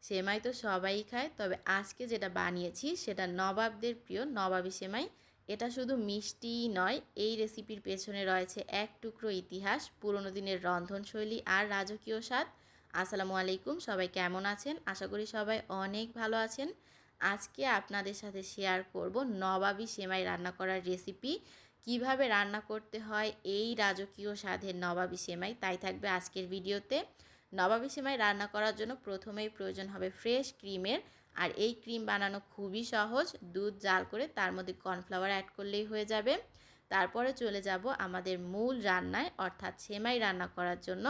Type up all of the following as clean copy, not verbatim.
সেমাই তো সবাই খায়, তবে আজকে যেটা বানিয়েছি সেটা নবাবদের প্রিয় নবাবী সেমাই। এটা শুধু মিষ্টিই নয়, এই রেসিপির পেছনে রয়েছে এক টুকরো ইতিহাস, পুরনো দিনের রন্ধনশৈলী আর রাজকীয় স্বাদ। আসসালামু আলাইকুম, সবাই কেমন আছেন? আশা করি সবাই অনেক ভালো আছেন। আজকে আপনাদের সাথে শেয়ার করব নবাবী সেমাই রান্না করার রেসিপি। কিভাবে রান্না করতে হয় এই রাজকীয় স্বাদের নবাবী সেমাই, তাই থাকবে আজকের ভিডিওতে। নবাবী সেমাই রান্না করার জন্য প্রথমেই প্রয়োজন হবে ফ্রেশ ক্রিমের। আর এই ক্রিম বানানো খুবই সহজ। দুধ জাল করে তার মধ্যে কর্নফ্লাওয়ার অ্যাড করলেই হয়ে যাবে। তারপরে চলে যাব আমাদের মূল রান্নায়, অর্থাৎ সেমাই রান্না করার জন্য।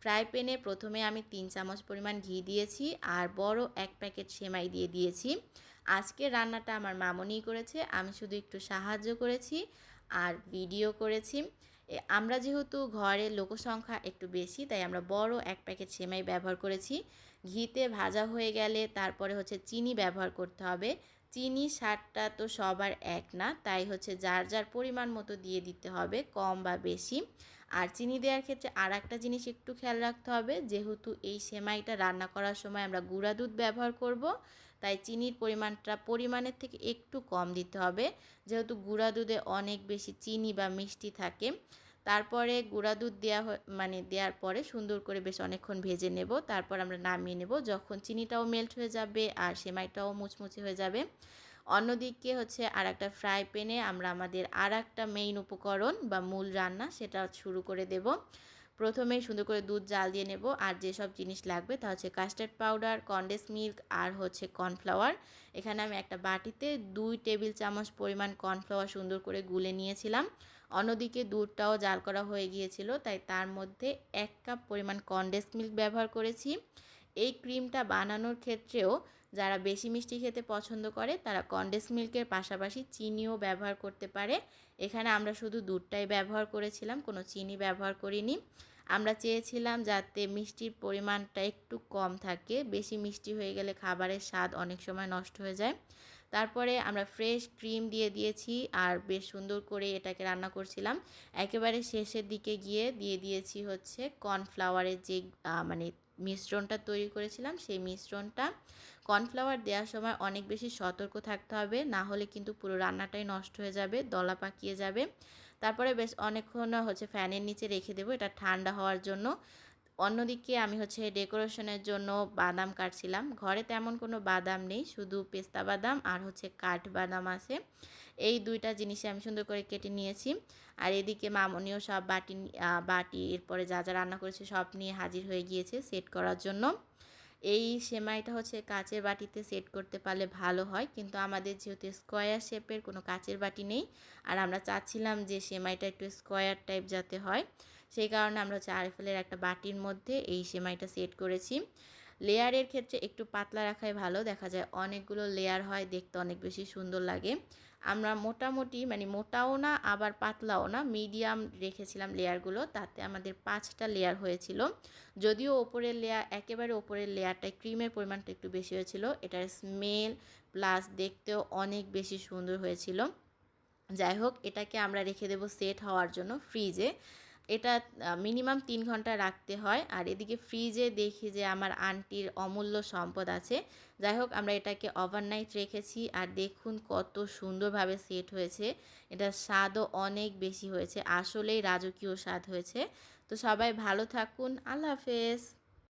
ফ্রাই প্যানে প্রথমে আমি 3 চামচ পরিমাণ ঘি দিয়েছি আর বড় এক প্যাকেট সেমাই দিয়ে দিয়েছি। আজকের রান্নাটা আমার মামনিই করেছে, আমি শুধু একটু সাহায্য করেছি আর ভিডিও করেছি। আমরা যেহেতু ঘরের লোকসংখ্যা একটু বেশি, তাই আমরা বড় এক প্যাকেট সেমাই ব্যবহার করেছি। ঘিতে ভাজা হয়ে গেলে তারপরে হচ্ছে চিনি ব্যবহার করতে হবে। চিনি স্বাদটা তো সবার এক না, তাই হচ্ছে যার যার পরিমাণ মতো দিয়ে দিতে হবে, কম বা বেশি। আর চিনি দেওয়ার ক্ষেত্রে আর একটা জিনিস একটু খেয়াল রাখতে হবে, যেহেতু এই সেমাইটা রান্না করার সময় আমরা গুঁড়া দুধ ব্যবহার করব, তাই চিনির পরিমাণটা পরিমাণের থেকে একটু কম দিতে হবে, যেহেতু গুঁড়া দুধে অনেক বেশি চিনি বা মিষ্টি থাকে। তারপরে গুঁড়া দুধ দেওয়ার পরে সুন্দর করে বেশ অনেকক্ষণ ভেজে নেব। তারপর আমরা নামিয়ে নেব যখন চিনিটাও মেল্ট হয়ে যাবে আর সেমাইটাও মুচমুচে হয়ে যাবে। অন্যদিকে হচ্ছে আর একটা ফ্রাই প্যানে আমরা আমাদের আর একটা মেইন উপকরণ বা মূল রান্না সেটা শুরু করে দেব। প্রথমেই সুন্দর করে দুধ জাল দিয়ে নেব, আর যেসব জিনিস লাগবে তা হচ্ছে কাস্টার্ড পাউডার, কনডেন্স মিল্ক আর হচ্ছে কর্নফ্লাওয়ার। এখানে আমি একটা বাটিতে 2 টেবিল চামচ পরিমাণ কর্নফ্লাওয়ার সুন্দর করে গুলে নিয়েছিলাম। অন্যদিকে দুধটাও জাল করা হয়ে গিয়েছিল, তাই তার মধ্যে 1 কাপ পরিমাণ কনডেন্স মিল্ক ব্যবহার করেছি। এই ক্রিমটা বানানোর ক্ষেত্রেও যারা বেশি মিষ্টি খেতে পছন্দ করে তারা কনডেন্স মিল্কের পাশাপাশি চিনিও ব্যবহার করতে পারে। এখানে আমরা শুধু দুধটাই ব্যবহার করেছিলাম, কোনো চিনি ব্যবহার করিনি। আমরা চেয়েছিলাম যাতে মিষ্টির পরিমাণটা একটু কম থাকে, বেশি মিষ্টি হয়ে গেলে খাবারের স্বাদ অনেক সময় নষ্ট হয়ে যায়। তারপরে আমরা ফ্রেশ ক্রিম দিয়ে দিয়েছি আর বেশ সুন্দর করে এটাকে রান্না করছিলাম। একেবারে শেষের দিকে গিয়ে দিয়ে দিয়েছি হচ্ছে কর্নফ্লাওয়ারের যে মানে মিশ্রণটা তৈরি করেছিলাম, সেই মিশ্রণটা। কর্নফ্লাওয়ার দেওয়ার সময় অনেক বেশি সতর্ক থাকতে হবে, না হলে কিন্তু পুরো রান্নাটাই নষ্ট হয়ে যাবে, দলা পাকিয়ে যাবে। তারপরে বেশ অনেকক্ষণ হচ্ছে ফ্যানের নিচে রেখে দেবো এটা ঠান্ডা হওয়ার জন্য। অন্যদিকে আমি হচ্ছে ডেকোরেশনের জন্য বাদাম কাটছিলাম। ঘরে তেমন কোনো বাদাম নেই, শুধু পেস্তা বাদাম আর হচ্ছে কাঠবাদাম আছে। এই দুইটা জিনিসই আমি সুন্দর করে কেটে নিয়েছি। আর এদিকে মামনিও সব বাটি এরপরে যা যা রান্না করেছে সব নিয়ে হাজির হয়ে গিয়েছে সেট করার জন্য। এই সেমাইটা হচ্ছে কাচের বাটিতে সেট করতে পারলে ভালো হয়, কিন্তু আমাদের যেহেতু স্কোয়ার শেপের কোনো কাচের বাটি নেই, আর আমরা চাচ্ছিলাম যে সেমাইটা একটু স্কোয়ার টাইপ যাতে হয়, সেই কারণে আমরা হচ্ছে আরএফএলের একটা বাটির মধ্যে এই সেমাইটা সেট করেছি। লেয়ারের ক্ষেত্রে একটু পাতলা রাখাই ভালো, দেখা যায় অনেকগুলো লেয়ার হয়, দেখতে অনেক বেশি সুন্দর লাগে। আমরা মোটামুটি মানে মোটাও না আবার পাতলাও না, মিডিয়াম রেখেছিলাম লেয়ারগুলো, তাতে আমাদের 5টা লেয়ার হয়েছিল। যদিও ওপরের লেয়ার একেবারে ওপরের লেয়ারটায় ক্রিমের পরিমাণটা একটু বেশি হয়েছিল, এটার স্মেল প্লাস দেখতেও অনেক বেশি সুন্দর হয়েছিল। যাই হোক, এটাকে আমরা রেখে দেব সেট হওয়ার জন্য ফ্রিজে। এটা মিনিমাম 3 ঘন্টা রাখতে হয়। আর এদিকে ফ্রিজে দেখি যে আমার আন্টির অমূল্য সম্পদ আছে। যাই হোক, আমরা এটাকে ওভারনাইট রেখেছি আর দেখুন কত সুন্দরভাবে সেট হয়েছে। এটার স্বাদও অনেক বেশি হয়েছে, আসলেই রাজকীয় স্বাদ হয়েছে। তো সবাই ভালো থাকুন, আল্লাহ হাফেজ।